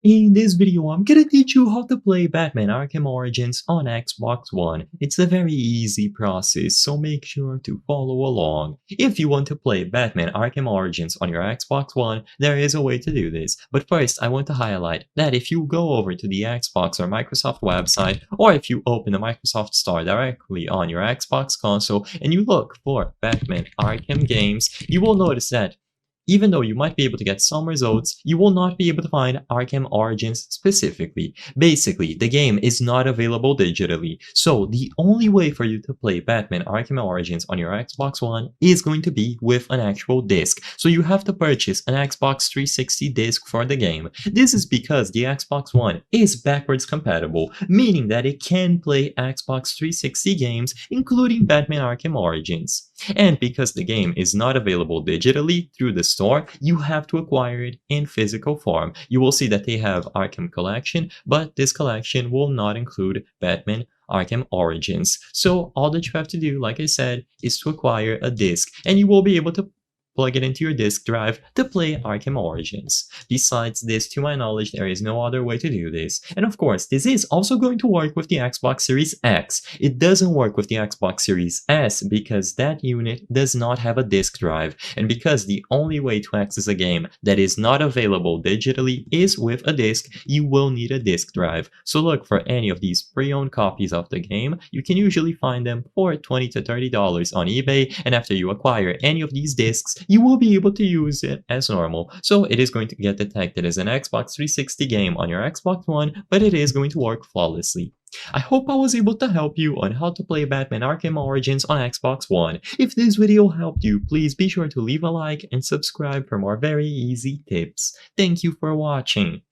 In this video, I'm gonna teach you how to play Batman Arkham Origins on Xbox One. It's a very easy process, so make sure to follow along. If you want to play Batman Arkham Origins on your Xbox One, there is a way to do this. But first, I want to highlight that if you go over to the Xbox or Microsoft website, or if you open the Microsoft Store directly on your Xbox console and you look for Batman Arkham games, you will notice that even though you might be able to get some results, you will not be able to find Arkham Origins specifically. Basically, the game is not available digitally, so the only way for you to play Batman Arkham Origins on your Xbox One is going to be with an actual disc. So you have to purchase an Xbox 360 disc for the game. This is because the Xbox One is backwards compatible, meaning that it can play Xbox 360 games, including Batman Arkham Origins. And because the game is not available digitally through the store, you have to acquire it in physical form. You will see that they have Arkham Collection, but this collection will not include Batman Arkham Origins. So all that you have to do, like I said, is to acquire a disc, and you will be able to plug it into your disk drive to play Arkham Origins. Besides this, to my knowledge, there is no other way to do this. And of course, this is also going to work with the Xbox Series X. It doesn't work with the Xbox Series S because that unit does not have a disk drive, and because the only way to access a game that is not available digitally is with a disc, you will need a disk drive. So look for any of these pre-owned copies of the game. You can usually find them for $20 to $30 on eBay, and after you acquire any of these discs, you will be able to use it as normal. So it is going to get detected as an Xbox 360 game on your Xbox One, but it is going to work flawlessly. I hope I was able to help you on how to play Batman Arkham Origins on Xbox One. If this video helped you, please be sure to leave a like and subscribe for more very easy tips. Thank you for watching.